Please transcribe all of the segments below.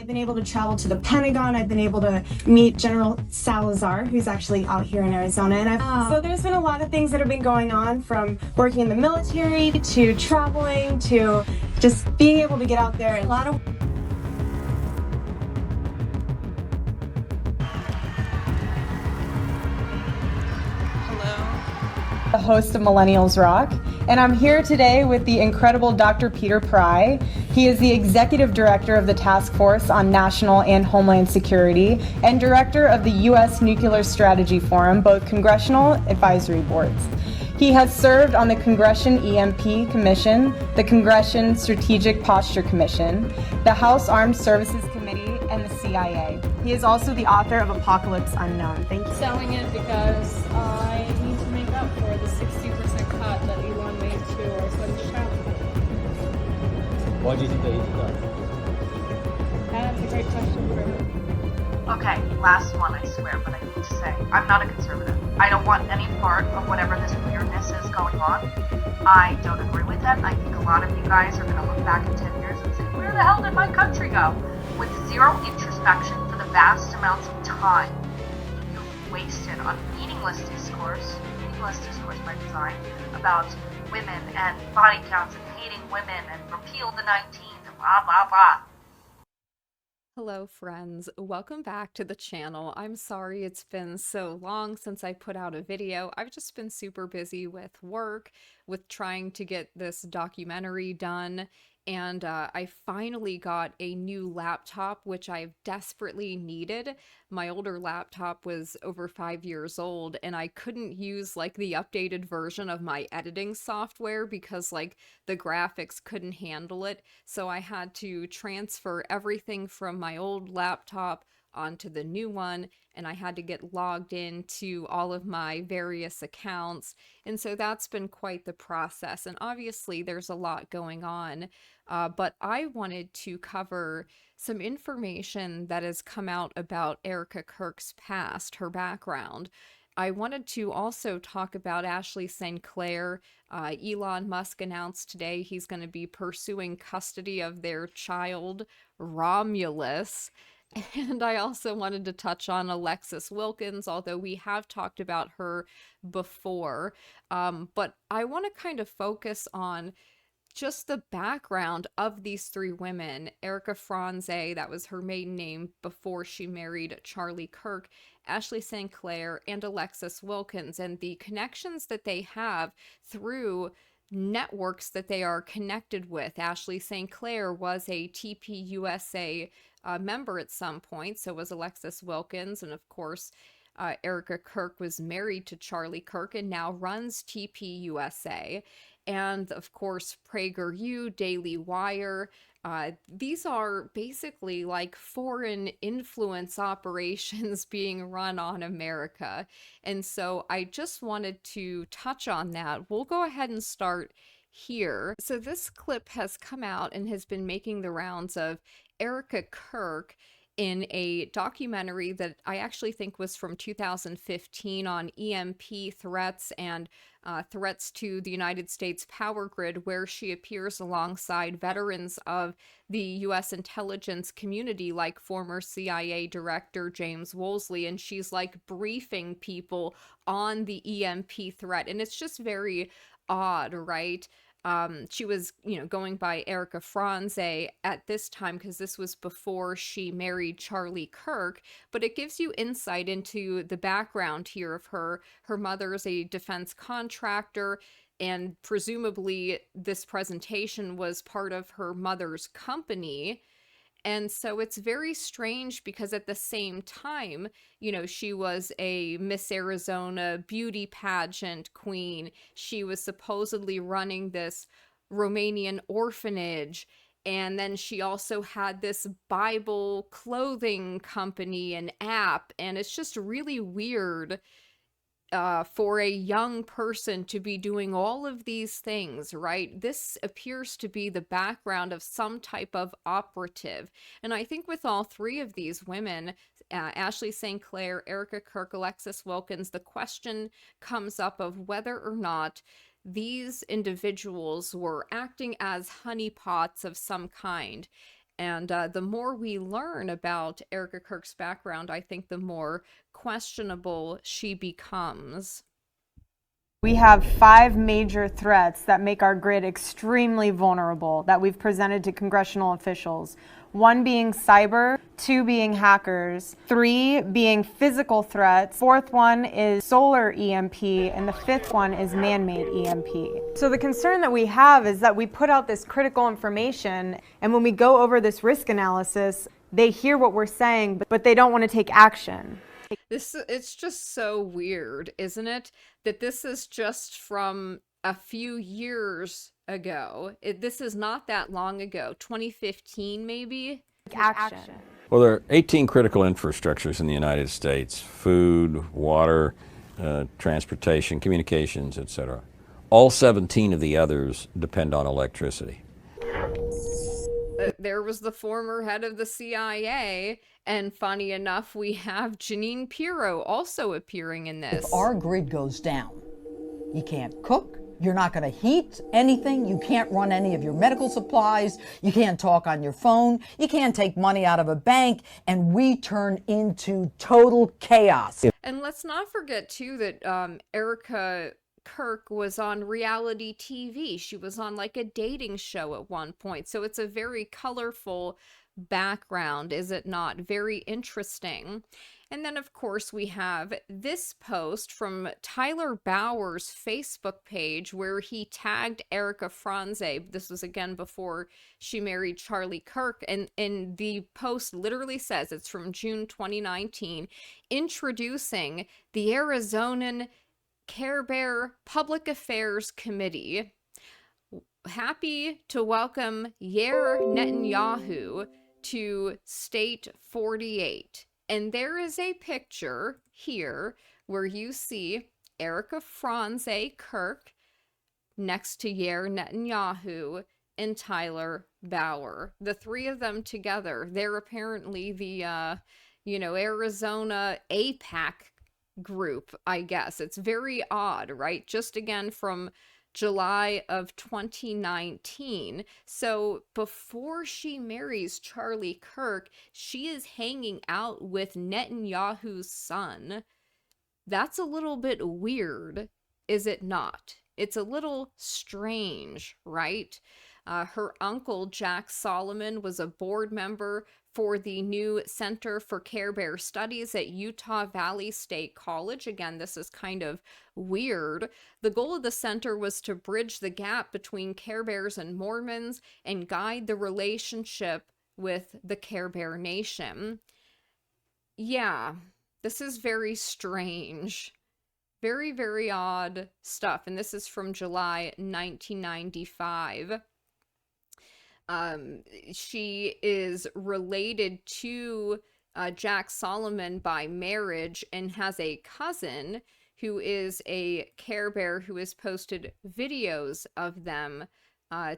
been able to travel to the Pentagon. I've been able to meet General Salazar, who's actually out here in Arizona. And so there's been a lot of things that have been going on, from working in the military to traveling to just being able to get out there. A lot of the host of Millennials Rock, and I'm here today with the incredible Dr. Peter Pry. He is the Executive Director of the Task Force on National and Homeland Security and Director of the U.S. Nuclear Strategy Forum, both congressional advisory boards. He has served on the Congression EMP Commission, the Congression Strategic Posture Commission, the House Armed Services Committee, and the CIA. He is also the author of Apocalypse Unknown. Thank you. Selling it because I need to make up for the 60% cut that Elon made to our son's channel. Why do you think that he's done? That's a great question for me. Okay, last one, I swear, but I need to say, I'm not a conservative. I don't want any part of whatever this weirdness is going on. I don't agree with it. I think a lot of you guys are going to look back in 10 years and say, where the hell did my country go? With zero introspection for the vast amounts of time you've wasted on meaningless discourse by design, about women and body counts and hating women and repeal the 19th and blah, blah, blah. Hello friends, welcome back to the channel. I'm sorry it's been so long since I put out a video. I've just been super busy with work, with trying to get this documentary done, and I finally got a new laptop, which I've desperately needed. My older laptop was over 5 years old, and I couldn't use like the updated version of my editing software because like the graphics couldn't handle it. So I had to transfer everything from my old laptop onto the new one, and I had to get logged into all of my various accounts. And so that's been quite the process. And obviously there's a lot going on, but I wanted to cover some information that has come out about Erika Kirk's past, her background. I wanted to also talk about Ashley St. Clair. Elon Musk announced today he's going to be pursuing custody of their child, Romulus. And I also wanted to touch on Alexis Wilkins, although we have talked about her before. But I want to kind of focus on just the background of these three women. Erika Franze, that was her maiden name before she married Charlie Kirk, Ashley St. Clair, and Alexis Wilkins, and the connections that they have through networks that they are connected with. Ashley St. Clair was a TPUSA member at some point, so was Alexis Wilkins, and of course Erika Kirk was married to Charlie Kirk and now runs TPUSA. And of course, PragerU, Daily Wire, these are basically like foreign influence operations being run on America. And so I just wanted to touch on that. We'll go ahead and start here. So this clip has come out and has been making the rounds of Erika Kirk in a documentary that I actually think was from 2015 on EMP threats and threats to the United States power grid, where she appears alongside veterans of the U.S. intelligence community, like former CIA Director James Woolsey, and she's like briefing people on the EMP threat. And it's just very odd, right? She was, going by Erika Franze at this time because this was before she married Charlie Kirk, but it gives you insight into the background here of her. Her mother is a defense contractor, and presumably this presentation was part of her mother's company. And so it's very strange because at the same time, she was a Miss Arizona beauty pageant queen. She was supposedly running this Romanian orphanage. And then she also had this Bible clothing company and app. And it's just really weird for a young person to be doing all of these things, right? This appears to be the background of some type of operative. And I think with all three of these women, Ashley St. Clair, Erika Kirk, Alexis Wilkins, the question comes up of whether or not these individuals were acting as honeypots of some kind. And the more we learn about Erika Kirk's background, I think the more questionable she becomes. We have 5 major threats that make our grid extremely vulnerable that we've presented to congressional officials. 1 being cyber, 2 being hackers, 3 being physical threats, 4th one is solar EMP, and the 5th one is man-made EMP. So the concern that we have is that we put out this critical information, and when we go over this risk analysis, they hear what we're saying, but they don't want to take action. It's just so weird, isn't it? That this is just from a few years ago. This is not that long ago. 2015, maybe? Action. Well, there are 18 critical infrastructures in the United States: food, water, transportation, communications, etc. All 17 of the others depend on electricity. There was the former head of the CIA, and funny enough, we have Jeanine Pirro also appearing in this. If our grid goes down, you can't cook, you're not going to heat anything, you can't run any of your medical supplies, you can't talk on your phone, you can't take money out of a bank, and we turn into total chaos. And let's not forget, too, that Erika Kirk was on reality TV. She was on like a dating show at one point. So it's a very colorful background, is it not? Very interesting. And then, of course, we have this post from Tyler Bauer's Facebook page where he tagged Erika Franze. This was, again, before she married Charlie Kirk. And the post literally says, it's from June 2019, introducing the Arizonan Care Bear Public Affairs Committee. Happy to welcome Yair Netanyahu to State 48. And there is a picture here where you see Erika Franze Kirk next to Yair Netanyahu and Tyler Bauer. The 3 of them together. They're apparently the, Arizona APAC group, I guess. It's very odd, right? Just again from July of 2019. So before she marries Charlie Kirk, she is hanging out with Netanyahu's son. That's a little bit weird, is it not? It's a little strange, right? Her uncle, Jack Solomon, was a board member for the new Center for Care Bear Studies at Utah Valley State College. Again, this is kind of weird. The goal of the center was to bridge the gap between Care Bears and Mormons and guide the relationship with the Care Bear Nation. Yeah, this is very strange. Very, very odd stuff. And this is from July 1995. She is related to Jack Solomon by marriage and has a cousin who is a Care Bear who has posted videos of them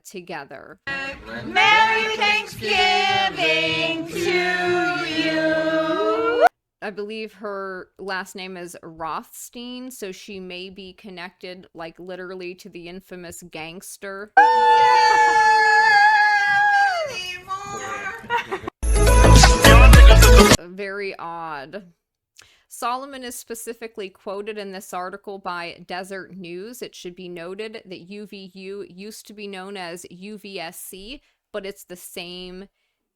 together. Merry Thanksgiving to you. I believe her last name is Rothstein, so she may be connected, like, literally to the infamous gangster. Very odd. Solomon is specifically quoted in this article by Desert News. It should be noted that UVU used to be known as UVSC, but it's the same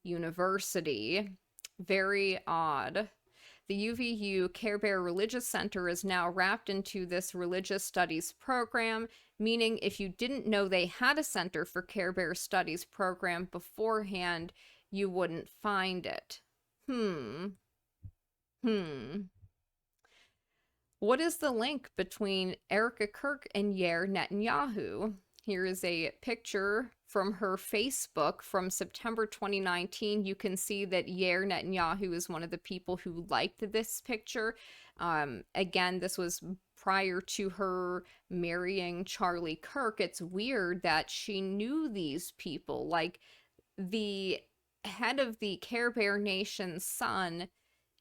university. Very odd. The UVU Care Bear Religious Center is now wrapped into this religious studies program, meaning if you didn't know they had a Center for Care Bear Studies program beforehand, you wouldn't find it. What is the link between Erika Kirk and Yair Netanyahu? Here is a picture from her Facebook from September 2019. You can see that Yair Netanyahu is one of the people who liked this picture. Again, this was prior to her marrying Charlie Kirk. It's weird that she knew these people. Like, the head of the Care Bear Nation's son,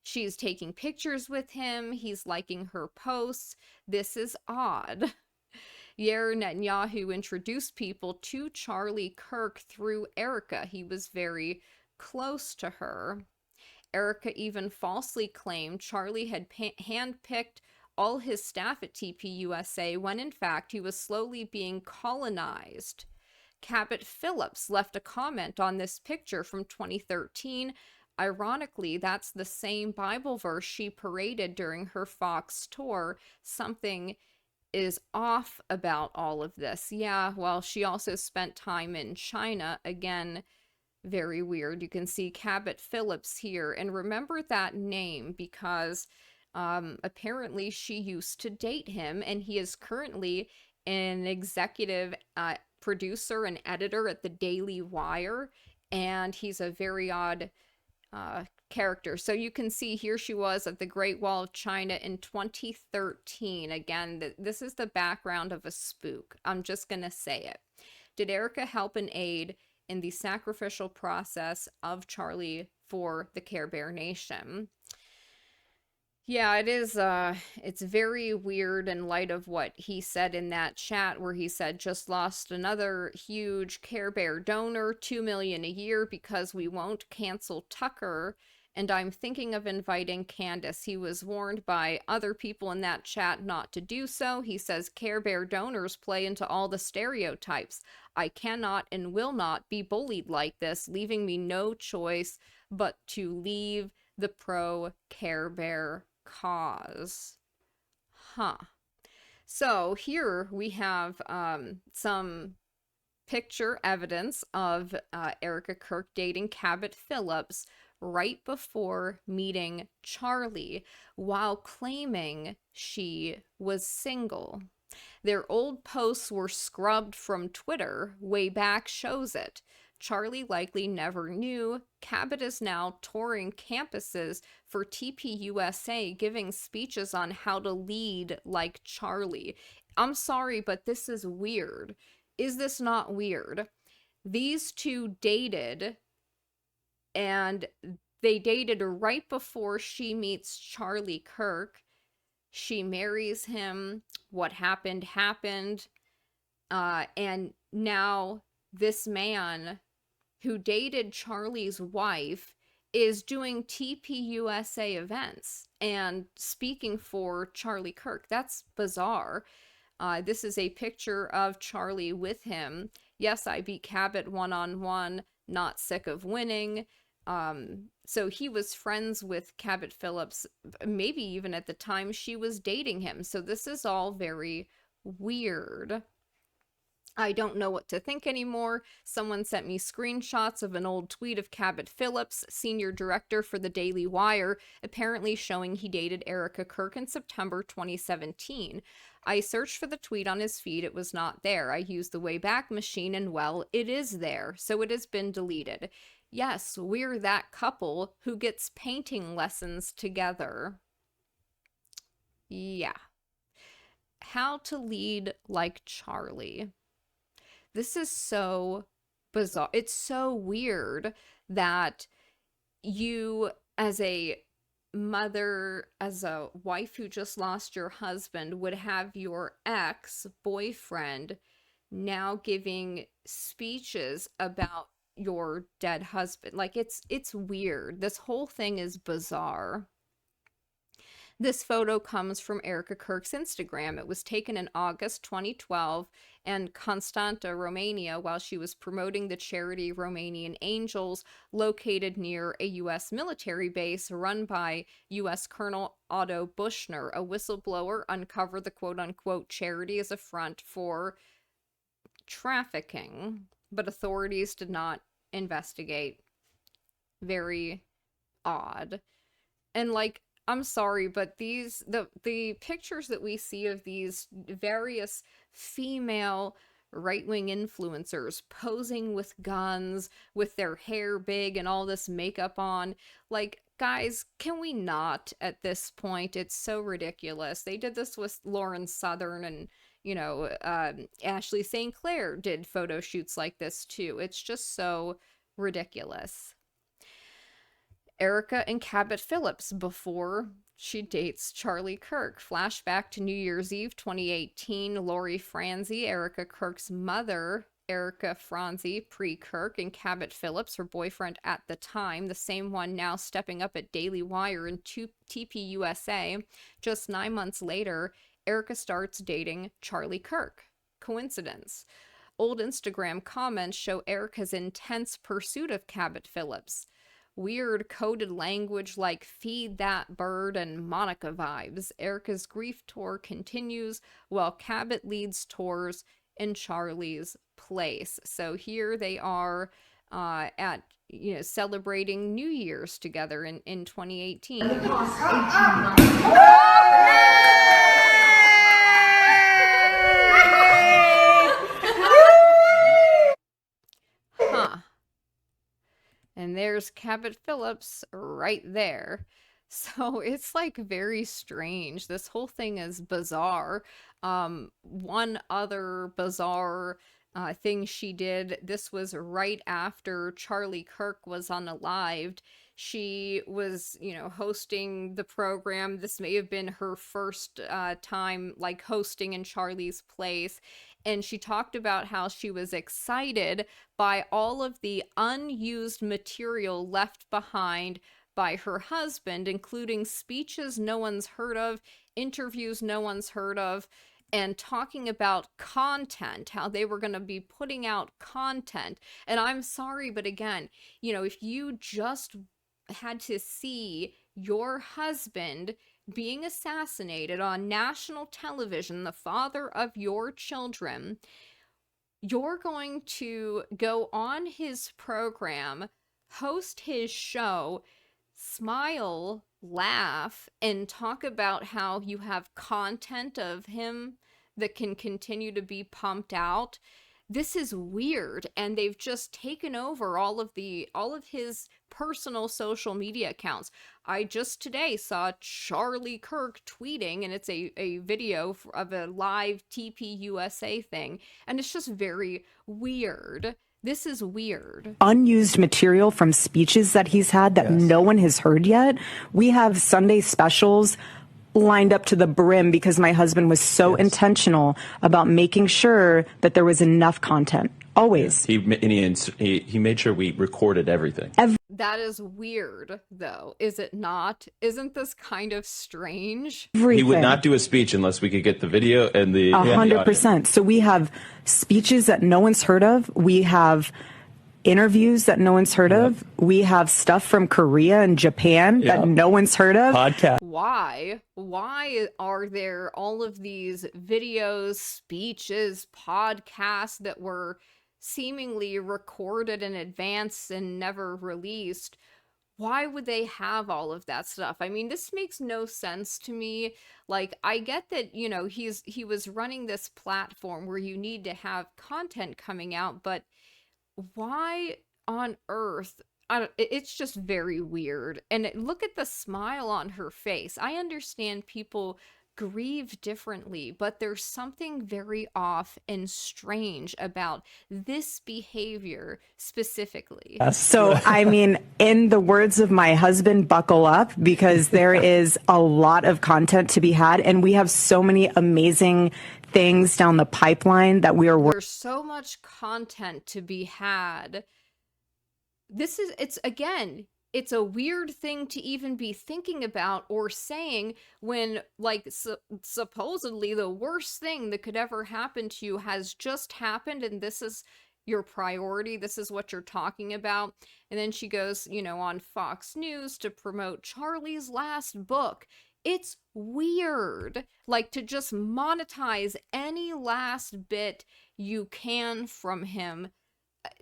she's taking pictures with him. He's liking her posts. This is odd. Yair Netanyahu introduced people to Charlie Kirk through Erika. He was very close to her. Erika even falsely claimed Charlie had handpicked all his staff at TPUSA when in fact he was slowly being colonized. Cabot Phillips left a comment on this picture from 2013. Ironically, that's the same Bible verse she paraded during her Fox tour. Something is off about all of this. Yeah, well, she also spent time in China. Again, very weird. You can see Cabot Phillips here. And remember that name because apparently she used to date him, and he is currently an executive producer and editor at the Daily Wire, and he's a very odd character. So you can see here she was at the Great Wall of China in 2013. Again, this is the background of a spook. I'm just gonna say it. Did Erika help and aid in the sacrificial process of Charlie for the Care Bear Nation? Yeah, it is, it's very weird in light of what he said in that chat where he said, just lost another huge Care Bear donor, $2 million a year because we won't cancel Tucker, and I'm thinking of inviting Candace. He was warned by other people in that chat not to do so. He says Care Bear donors play into all the stereotypes. I cannot and will not be bullied like this, leaving me no choice but to leave the pro Care Bear cause. Huh. So here we have some picture evidence of Erika Kirk dating Cabot Phillips right before meeting Charlie while claiming she was single. Their old posts were scrubbed from Twitter. Way back shows it. Charlie likely never knew. Cabot is now touring campuses for TPUSA, giving speeches on how to lead like Charlie. I'm sorry, but this is weird. Is this not weird? These two dated, and they dated right before she meets Charlie Kirk. She marries him. What happened, happened. And now this man who dated Charlie's wife is doing TPUSA events and speaking for Charlie Kirk. That's bizarre. This is a picture of Charlie with him. Yes, I beat Cabot one-on-one, not sick of winning. So he was friends with Cabot Phillips, maybe even at the time she was dating him. So this is all very weird. I don't know what to think anymore. Someone sent me screenshots of an old tweet of Cabot Phillips, senior director for the Daily Wire, apparently showing he dated Erika Kirk in September 2017. I searched for the tweet on his feed. It was not there. I used the Wayback Machine and, well, it is there. So it has been deleted. Yes, we're that couple who gets painting lessons together. Yeah. How to lead like Charlie. This is so bizarre. It's so weird that you, as a mother, as a wife who just lost your husband, would have your ex-boyfriend now giving speeches about your dead husband. Like, it's weird. This whole thing is bizarre. This photo comes from Erika Kirk's Instagram. It was taken in August 2012 in Constanta, Romania, while she was promoting the charity Romanian Angels, located near a U.S. military base run by U.S. Colonel Otto Bushner. A whistleblower uncovered the quote-unquote charity as a front for trafficking, but authorities did not investigate. Very odd. And, like, I'm sorry, but the pictures that we see of these various female right-wing influencers posing with guns, with their hair big and all this makeup on, like, guys, can we not at this point? It's so ridiculous. They did this with Lauren Southern, and, you know, Ashley St. Clair did photo shoots like this too. It's just so ridiculous. Erika and Cabot Phillips before she dates Charlie Kirk. Flashback to New Year's Eve 2018. Lori Franzi, Erika Kirk's mother, Erika Franzi, pre-Kirk, and Cabot Phillips, her boyfriend at the time, the same one now stepping up at Daily Wire and TPUSA. Just 9 months later, Erika starts dating Charlie Kirk. Coincidence? Old Instagram comments show Erika's intense pursuit of Cabot Phillips. Weird coded language like feed that bird and Monica vibes. Erika's grief tour continues while Cabot leads tours in Charlie's place. So here they are at celebrating New Year's together in 2018. Huh. And there's Cabot Phillips right there. So it's like very strange. This whole thing is bizarre. One other bizarre thing she did, this was right after Charlie Kirk was unalived. She was, hosting the program. This may have been her first time like hosting in Charlie's place. And she talked about how she was excited by all of the unused material left behind by her husband, including speeches no one's heard of, interviews no one's heard of, and talking about content, how they were going to be putting out content. And I'm sorry, but again, if you just had to see your husband being assassinated on national television, the father of your children, you're going to go on his program, host his show, smile, laugh, and talk about how you have content of him that can continue to be pumped out. This is weird, and they've just taken over all of his personal social media accounts. I just today saw Charlie Kirk tweeting, and it's a video of a live TPUSA thing, and it's just very weird. This is weird. Unused material from speeches that he's had that no one has heard yet. We have Sunday specials lined up to the brim because my husband was so intentional about making sure that there was enough content. Always. He made sure we recorded everything. That is weird, though, is it not? Isn't this kind of strange? Everything. He would not do a speech unless we could get the video and the 100%. So we have speeches that no one's heard of. We have interviews that no one's heard of. We have stuff from Korea and Japan that no one's heard of. Podcast. Why are there all of these videos, speeches, podcasts that were seemingly recorded in advance and never released? Why would they have all of that stuff? I mean, this makes no sense to me. Like, I get that, he was running this platform where you need to have content coming out, but why on earth? It's just very weird. And look at the smile on her face. I understand people grieve differently, but there's something very off and strange about this behavior specifically. So, I mean, in the words of my husband, buckle up, because there is a lot of content to be had, and we have so many amazing things down the pipeline that we are working. There's so much content to be had. It's a weird thing to even be thinking about or saying when, like, supposedly the worst thing that could ever happen to you has just happened, and this is your priority. This is what you're talking about. And then she goes, on Fox News to promote Charlie's last book. It's weird, like, to just monetize any last bit you can from him.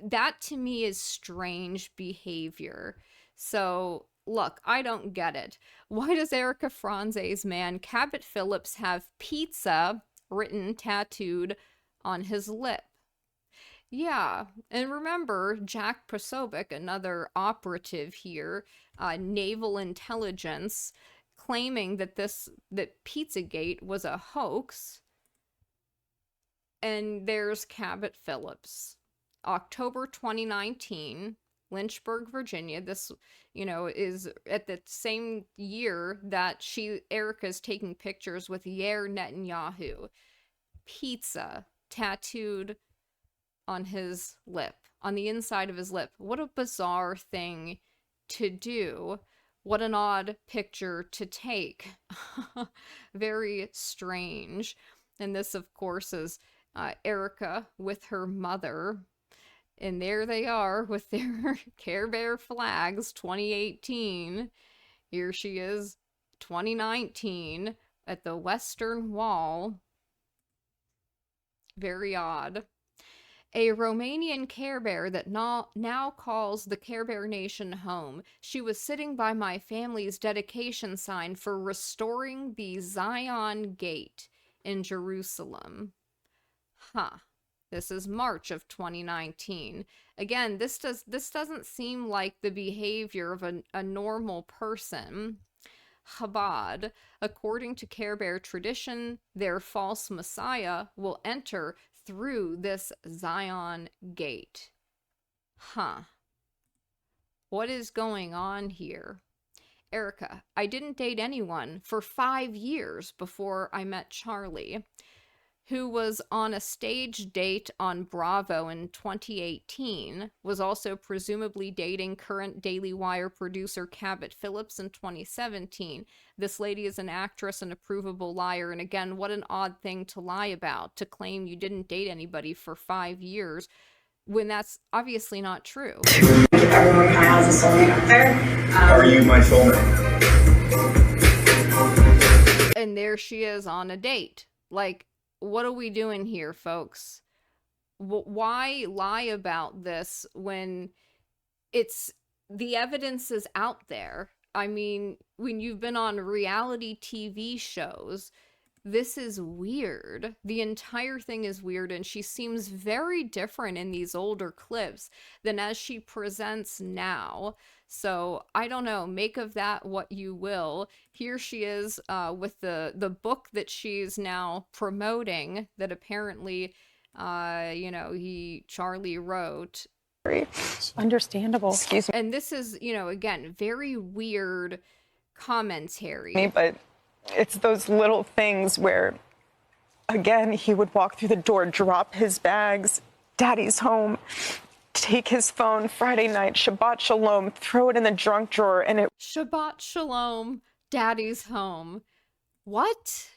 That to me is strange behavior. So, look, I don't get it. Why does Erika Franzi's man, Cabot Phillips, have pizza written, tattooed on his lip? Yeah, and remember, Jack Posobiec, another operative here, naval intelligence, claiming that Pizzagate was a hoax. And there's Cabot Phillips. October 2019, Lynchburg, Virginia. This, is at the same year that Erika's taking pictures with Yair Netanyahu. Pizza tattooed on his lip, on the inside of his lip. What a bizarre thing to do. What an odd picture to take. Very strange. And this, of course, is Erika with her mother. And there they are with their Care Bear flags, 2018. Here she is, 2019, at the Western Wall. Very odd. A Romanian Care Bear that now calls the Care Bear Nation home. She was sitting by my family's dedication sign for restoring the Zion Gate in Jerusalem. Huh. This is March of 2019. Again, this doesn't seem like the behavior of a normal person. Chabad, according to Care Bear tradition, their false messiah will enter through this Zion Gate. Huh. What is going on here? Erika, I didn't date anyone for 5 years before I met Charlie, who was on a stage date on Bravo in 2018, was also presumably dating current Daily Wire producer Cabot Phillips in 2017. This lady is an actress and a provable liar, and again, what an odd thing to lie about, to claim you didn't date anybody for 5 years, when that's obviously not true. Everyone kind of has a soulmate out there. Are you my soulmate? And there she is on a date. Like, what are we doing here, folks? Why lie about this when the evidence is out there? I mean, when you've been on reality TV shows, this is weird. The entire thing is weird, and she seems very different in these older clips than as she presents now. So, I don't know, make of that what you will. Here she is with the book that she's now promoting that apparently, Charlie wrote. Understandable. Excuse me. And this is, again, very weird commentary. But it's those little things where, again, he would walk through the door, drop his bags, Daddy's home, take his phone Friday night, Shabbat Shalom, throw it in the junk drawer, and it... Shabbat Shalom, Daddy's home. What?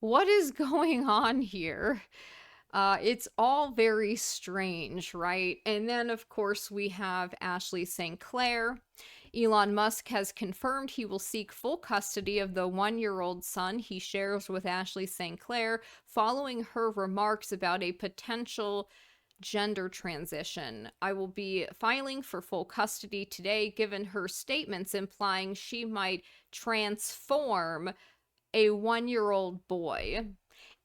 What is going on here? It's all very strange, right? And then, of course, we have Ashley St. Clair. Elon Musk has confirmed he will seek full custody of the 1-year-old son he shares with Ashley St. Clair following her remarks about a potential gender transition. I will be filing for full custody today, given her statements implying she might transform a 1-year-old boy.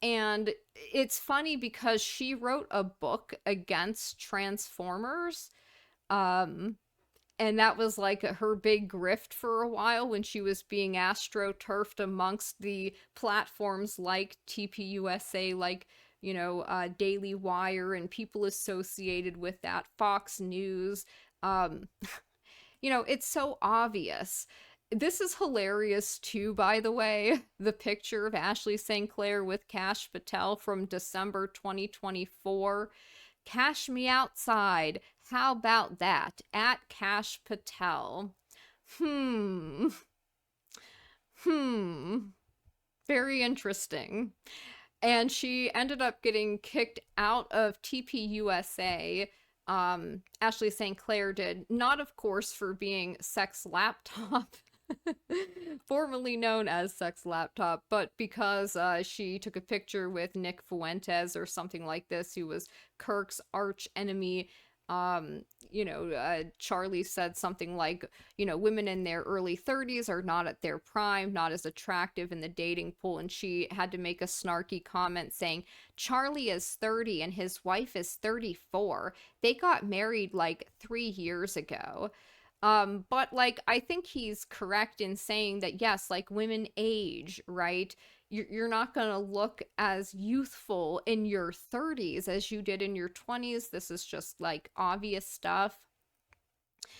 And it's funny because she wrote a book against Transformers, and that was like her big grift for a while when she was being astroturfed amongst the platforms like TPUSA, like Daily Wire and people associated with that, Fox News. It's so obvious. This is hilarious too, by the way. The picture of Ashley St. Clair with Kash Patel from December 2024. Cash me outside. How about that? At Kash Patel. Very interesting. And she ended up getting kicked out of TPUSA. Ashley St. Clair did. Not, of course, for being Sex Laptop, formerly known as Sex Laptop, but because she took a picture with Nick Fuentes or something like this, who was Kirk's arch enemy. Charlie said something like, women in their early 30s are not at their prime, not as attractive in the dating pool. And she had to make a snarky comment saying, Charlie is 30 and his wife is 34. They got married like 3 years ago. But I think he's correct in saying that, yes, women age, right? You're not going to look as youthful in your 30s as you did in your 20s. This is just obvious stuff.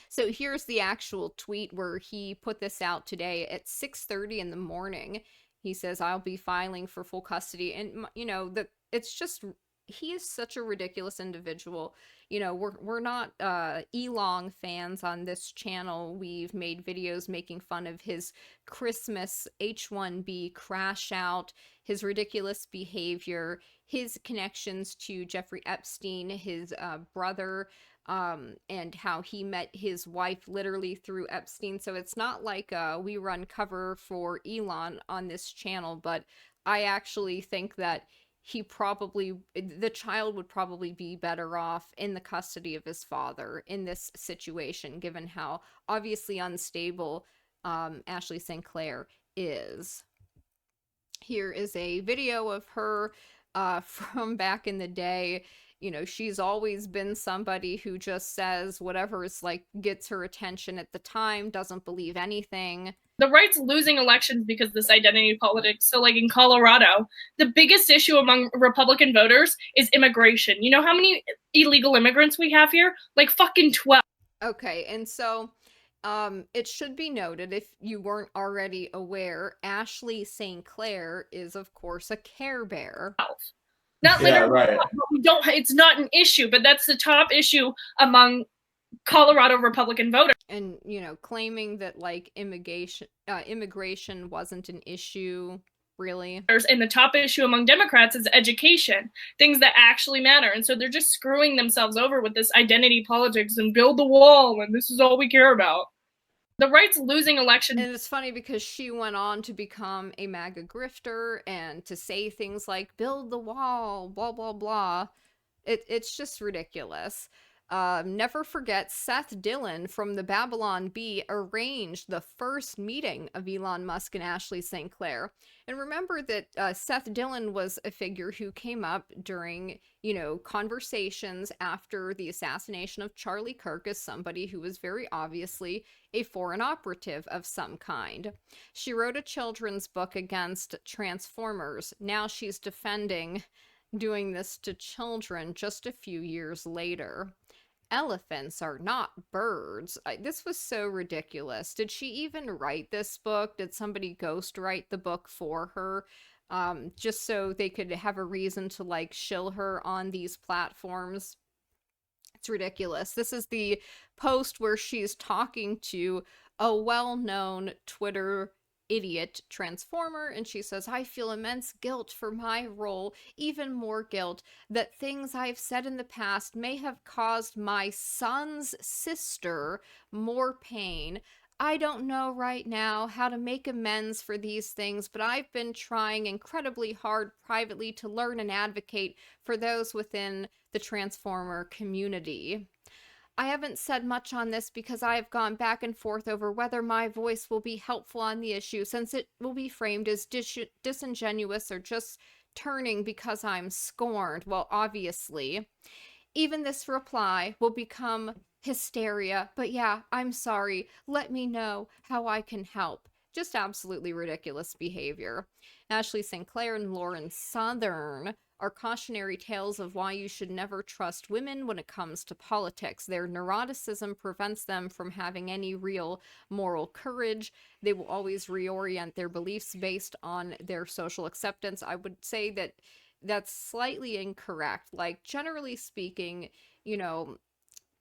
So here's the actual tweet where he put this out today at 6:30 in the morning. He says, I'll be filing for full custody. And, it's just he is such a ridiculous individual. You know, we're not Elon fans on this channel. We've made videos making fun of his Christmas H-1B crash out, his ridiculous behavior, his connections to Jeffrey Epstein, his brother, and how he met his wife literally through Epstein. So it's not like we run cover for Elon on this channel, but I actually think that the child would probably be better off in the custody of his father in this situation, given how obviously unstable Ashley St. Clair is. Here is a video of her from back in the day. You know, she's always been somebody who just says whatever is like gets her attention at the time, doesn't believe anything. The right's losing elections because of this identity politics. So like in Colorado, the biggest issue among Republican voters is immigration. You know how many illegal immigrants we have here? Like fucking 12. Okay, and so it should be noted, if you weren't already aware, Ashley St. Clair is of course a Care Bear. Not literally, right. We don't. It's not an issue, but that's the top issue among Colorado Republican voters. And, you know, claiming that like immigration wasn't an issue, really. And the top issue among Democrats is education, things that actually matter. And so they're just screwing themselves over with this identity politics and build the wall, and this is all we care about. The right's losing elections. And it's funny because she went on to become a MAGA grifter and to say things like, build the wall, blah, blah, blah. It's just ridiculous. Never forget, Seth Dillon from the Babylon Bee arranged the first meeting of Elon Musk and Ashley St. Clair. And remember that Seth Dillon was a figure who came up during, you know, conversations after the assassination of Charlie Kirk as somebody who was very obviously a foreign operative of some kind. She wrote a children's book against Transformers. Now she's defending doing this to children just a few years later. Elephants are not birds. This was so ridiculous. Did she even write this book? Did somebody ghostwrite the book for her? Just so they could have a reason to like shill her on these platforms? It's ridiculous. This is the post where she's talking to a well-known Twitter idiot transformer, and she says, I feel immense guilt for my role, even more guilt that things I've said in the past may have caused my son's sister more pain. I don't know right now how to make amends for these things, but I've been trying incredibly hard privately to learn and advocate for those within the Transformer community. I haven't said much on this because I have gone back and forth over whether my voice will be helpful on the issue, since it will be framed as disingenuous or just turning because I'm scorned. Well, obviously. Even this reply will become hysteria, but yeah, I'm sorry. Let me know how I can help. Just absolutely ridiculous behavior. Ashley St. Clair and Lauren Southern are cautionary tales of why you should never trust women when it comes to politics. Their neuroticism prevents them from having any real moral courage. They will always reorient their beliefs based on their social acceptance. I would say that that's slightly incorrect. Like, generally speaking, you know,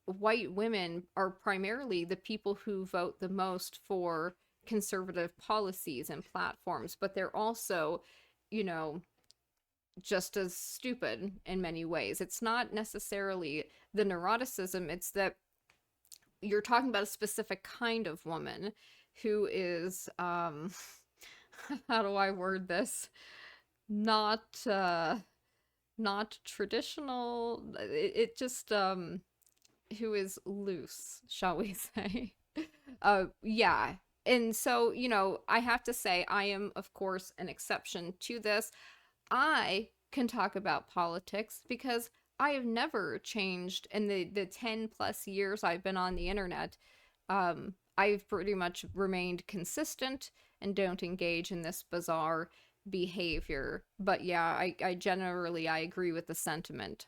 white women are primarily the people who vote the most for conservative policies and platforms, but they're also, you know, just as stupid in many ways. It's not necessarily the neuroticism, it's that you're talking about a specific kind of woman who is, how do I word this? Not traditional. It just, who is loose, shall we say. Yeah. And so, you know, I have to say, I am, of course, an exception to this. I can talk about politics because I have never changed in the 10 plus years I've been on the internet. I've pretty much remained consistent and don't engage in this bizarre behavior. But yeah, I generally, I agree with the sentiment.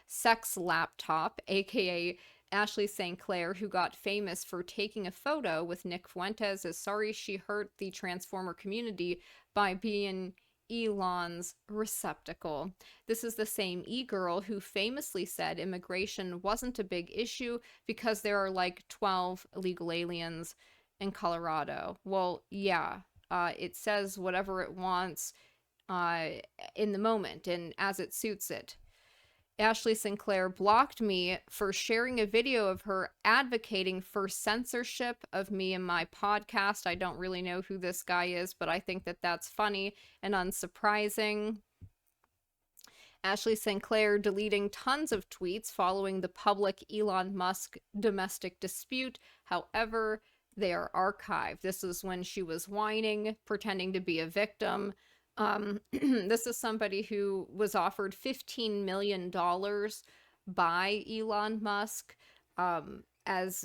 Sex Laptop, aka Ashley St. Clair, who got famous for taking a photo with Nick Fuentes, is sorry she hurt the Transformer community by being Elon's receptacle. This is the same e-girl who famously said immigration wasn't a big issue because there are like 12 illegal aliens in Colorado. Well, yeah, it says whatever it wants in the moment and as it suits it. Ashley Sinclair blocked me for sharing a video of her advocating for censorship of me and my podcast. I don't really know who this guy is, but I think that that's funny and unsurprising. Ashley Sinclair deleting tons of tweets following the public Elon Musk domestic dispute. However, they are archived. This is when she was whining, pretending to be a victim. This is somebody who was offered $15 million by Elon Musk as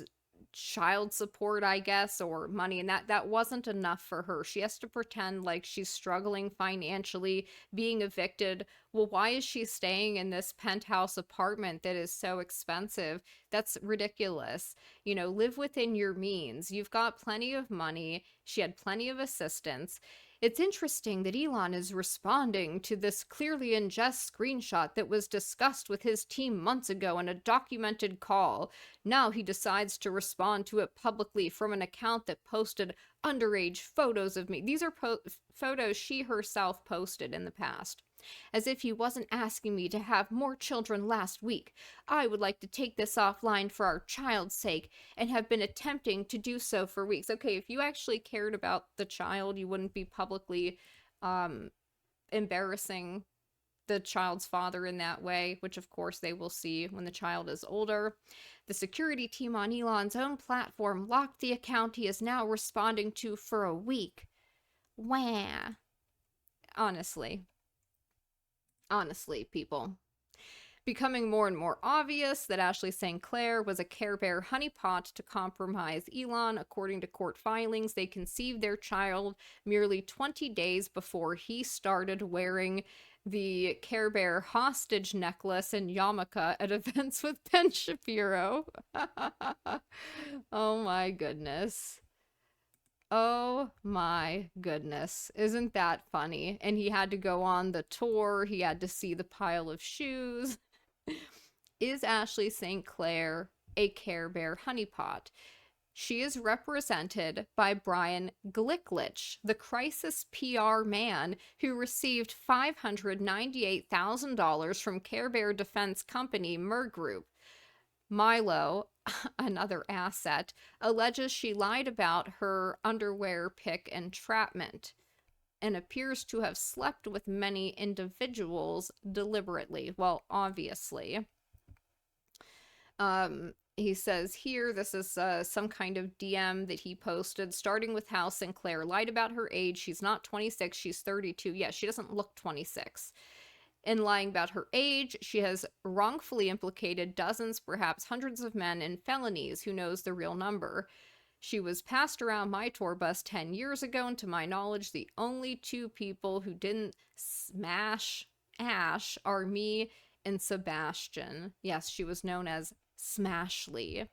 child support, I guess, or money, and that wasn't enough for her. She has to pretend like she's struggling financially, being evicted. Well, why is she staying in this penthouse apartment that is so expensive? That's ridiculous. You know, live within your means. You've got plenty of money. She had plenty of assistance. It's interesting that Elon is responding to this clearly in jest screenshot that was discussed with his team months ago in a documented call. Now he decides to respond to it publicly from an account that posted underage photos of me. These are photos she herself posted in the past. As if he wasn't asking me to have more children last week. I would like to take this offline for our child's sake and have been attempting to do so for weeks. Okay, if you actually cared about the child, you wouldn't be publicly embarrassing the child's father in that way, which of course they will see when the child is older. The security team on Elon's own platform locked the account he is now responding to for a week. Wah. Honestly, people. Becoming more and more obvious that Ashley Sinclair was a Care Bear honeypot to compromise Elon. According to court filings, they conceived their child merely 20 days before he started wearing the Care Bear hostage necklace and yarmulke at events with Ben Shapiro. Oh my goodness. Oh my goodness. Isn't that funny? And he had to go on the tour. He had to see the pile of shoes. Is Ashley Sinclair a Care Bear honeypot? She is represented by Brian Glicklich, the crisis PR man who received $598,000 from Care Bear defense company Mer Group. Milo, another asset, alleges she lied about her underwear pick entrapment and appears to have slept with many individuals deliberately. Well, obviously. He says here, this is some kind of DM that he posted, starting with how Sinclair lied about her age. She's not 26, she's 32. Yeah, she doesn't look 26. In lying about her age, she has wrongfully implicated dozens, perhaps hundreds of men in felonies. Who knows the real number? She was passed around my tour bus 10 years ago, and to my knowledge, the only two people who didn't smash Ash are me and Sebastian. Yes, she was known as Smashly.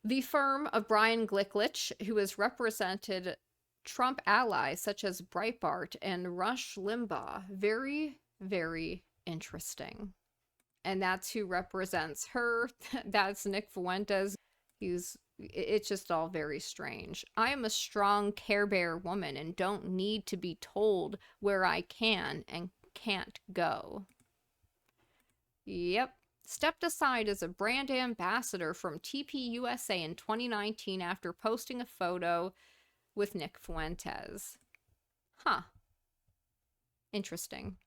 The firm of Brian Glicklich, who has represented Trump allies such as Breitbart and Rush Limbaugh. Very, very interesting. And that's who represents her. That's Nick Fuentes. It's just all very strange. I am a strong Care Bear woman and don't need to be told where I can and can't go. Yep. Stepped aside as a brand ambassador from TPUSA in 2019 after posting a photo with Nick Fuentes. Huh. Interesting.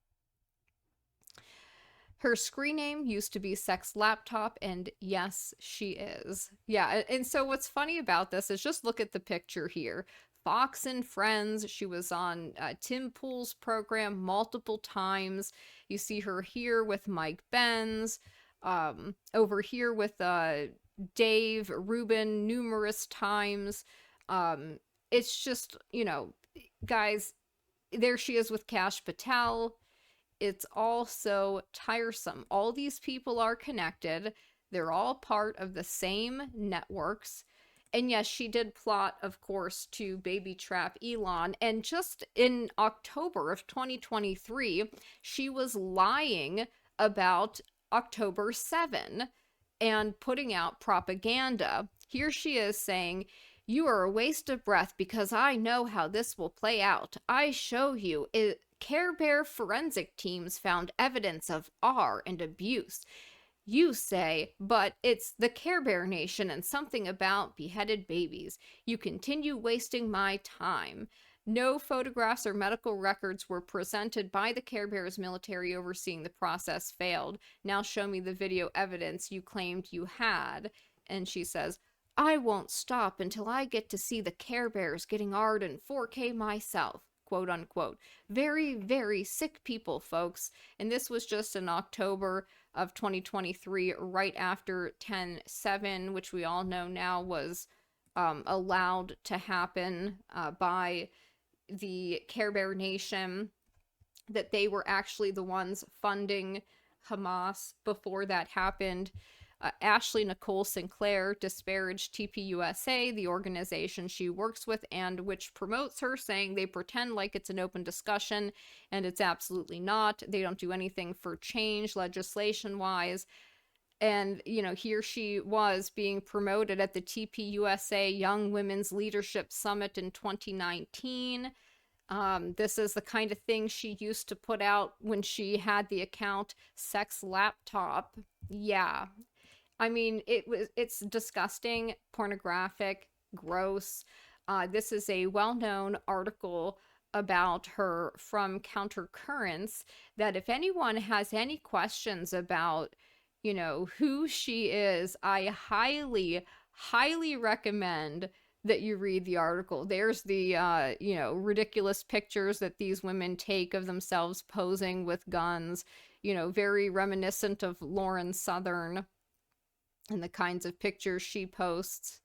Her screen name used to be Sex Laptop, and yes, she is. Yeah, and so what's funny about this is just look at the picture here. Fox and Friends, she was on Tim Pool's program multiple times. You see her here with Mike Benz, over here with Dave Rubin numerous times. It's just, you know, guys, there she is with Kash Patel. It's all so tiresome. All these people are connected. They're all part of the same networks. And yes, she did plot, of course, to baby trap Elon. And just in October of 2023, she was lying about October 7 and putting out propaganda. Here she is saying, "You are a waste of breath because I know how this will play out. I show you. Care Bear forensic teams found evidence of R and abuse. You say, but it's the Care Bear Nation and something about beheaded babies. You continue wasting my time." No photographs or medical records were presented by the Care Bears military overseeing the process failed. Now show me the video evidence you claimed you had. And she says, "I won't stop until I get to see the Care Bears getting art in 4K myself." Quote unquote. Very, very sick people, folks. And this was just in October of 2023, right after 10/7, which we all know now was allowed to happen by the Care Bear Nation, that they were actually the ones funding Hamas before that happened. Ashley Nicole Sinclair disparaged TPUSA, the organization she works with and which promotes her, saying they pretend like it's an open discussion, and it's absolutely not. They don't do anything for change legislation-wise. And, you know, here she was being promoted at the TPUSA Young Women's Leadership Summit in 2019. This is the kind of thing she used to put out when she had the account Sex Laptop. Yeah. I mean, it's disgusting, pornographic, gross. This is a well-known article about her from Countercurrents, that if anyone has any questions about, you know, who she is, I highly, highly recommend that you read the article. There's the, you know, ridiculous pictures that these women take of themselves posing with guns, you know, very reminiscent of Lauren Southern and the kinds of pictures she posts.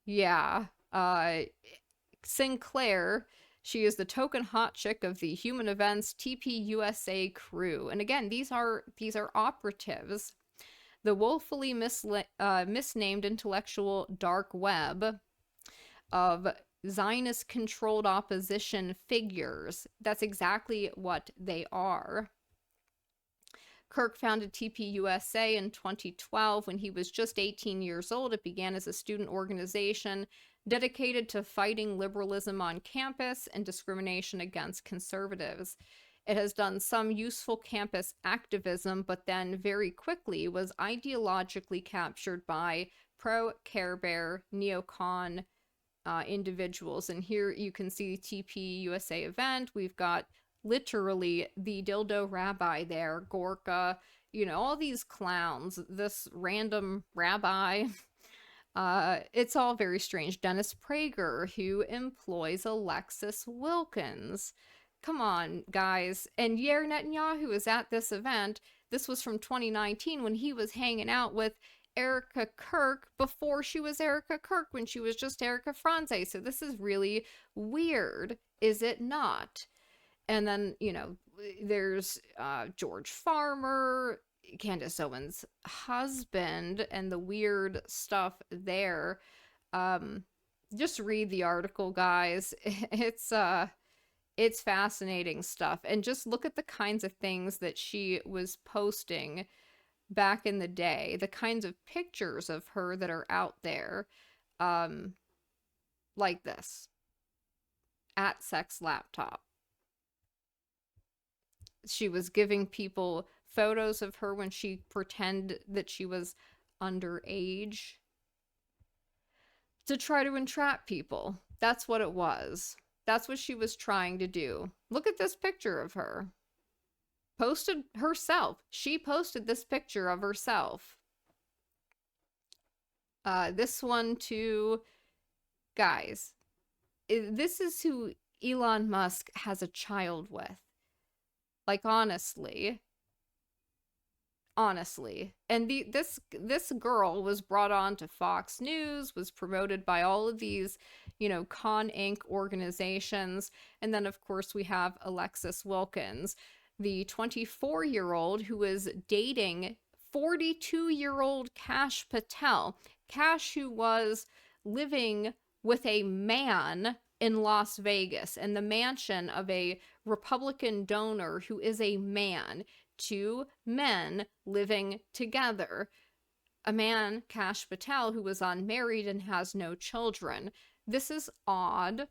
Yeah. Sinclair, she is the token hot chick of the Human Events TPUSA crew. And again, these are operatives. The woefully misnamed intellectual dark web of Zionist-controlled opposition figures. That's exactly what they are. Kirk founded TPUSA in 2012 when he was just 18 years old. It began as a student organization dedicated to fighting liberalism on campus and discrimination against conservatives. It has done some useful campus activism, but then very quickly was ideologically captured by pro-Care Bear, neocon individuals. And here you can see TPUSA event. We've got literally the dildo rabbi there, Gorka, you know, all these clowns, this random rabbi. It's all very strange. Dennis Prager, who employs Alexis Wilkins. Come on, guys. And Yair Netanyahu is at this event. This was from 2019 when he was hanging out with Erika Kirk before she was Erika Kirk, when she was just Erika Franze. So this is really weird, is it not? And then, you know, there's George Farmer, Candace Owens' husband, and the weird stuff there. Just read the article, guys. It's fascinating stuff. And just look at the kinds of things that she was posting back in the day, the kinds of pictures of her that are out there, like this, at Sex Laptop. She was giving people photos of her when she pretended that she was underage to try to entrap people. That's what it was. That's what she was trying to do. Look at this picture of her. Posted herself. She posted this picture of herself. This one too. Guys, this is who Elon Musk has a child with. Like, honestly. And this girl was brought on to Fox News, was promoted by all of these, you know, Con Inc. organizations. And then, of course, we have Alexis Wilkins, the 24-year-old who is dating 42-year-old Kash Patel. Kash, who was living with a man in Las Vegas, in the mansion of a Republican donor who is a man. Two men living together. A man, Kash Patel, who was unmarried and has no children. This is odd.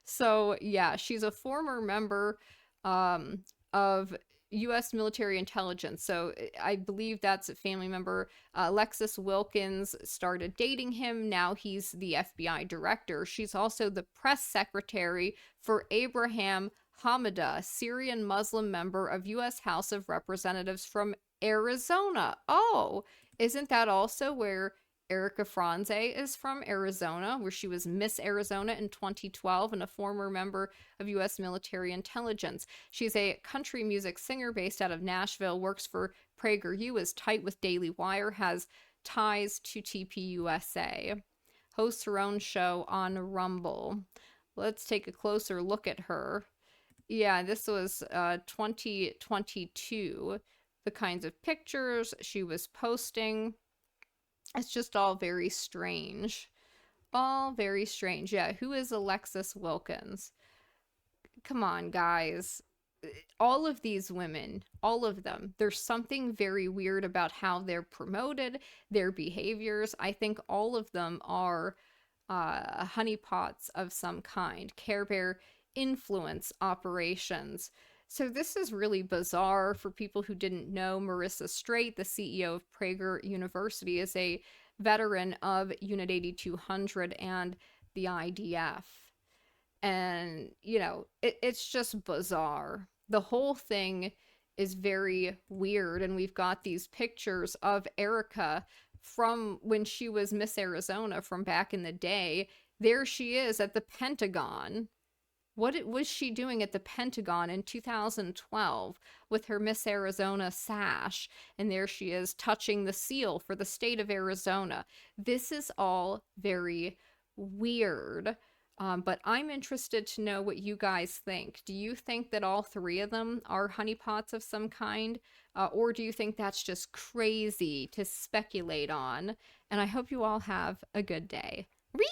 So, yeah, she's a former member of U.S. military intelligence. So I believe that's a family member. Alexis Wilkins started dating him. Now he's the FBI director. She's also the press secretary for Abraham Hamida, Syrian Muslim member of U.S. House of Representatives from Arizona. Oh, isn't that also where Erika Franze is from? Arizona, where she was Miss Arizona in 2012 and a former member of U.S. military intelligence. She's a country music singer based out of Nashville, works for PragerU, is tight with Daily Wire, has ties to TPUSA, hosts her own show on Rumble. Let's take a closer look at her. Yeah, this was 2022. The kinds of pictures she was posting. It's just all very strange. All very strange. Yeah, who is Alexis Wilkins? Come on, guys. All of these women, all of them, there's something very weird about how they're promoted, their behaviors. I think all of them are honeypots of some kind. Care Bear influence operations. So this is really bizarre for people who didn't know. Marissa Straight, the CEO of Prager University, is a veteran of Unit 8200 and the IDF. And, you know, it's just bizarre. The whole thing is very weird. And we've got these pictures of Erika from when she was Miss Arizona from back in the day. There she is at the Pentagon. What was she doing at the Pentagon in 2012 with her Miss Arizona sash? And there she is touching the seal for the state of Arizona. This is all very weird. But I'm interested to know what you guys think. Do you think that all three of them are honeypots of some kind? Or do you think that's just crazy to speculate on? And I hope you all have a good day. Whee!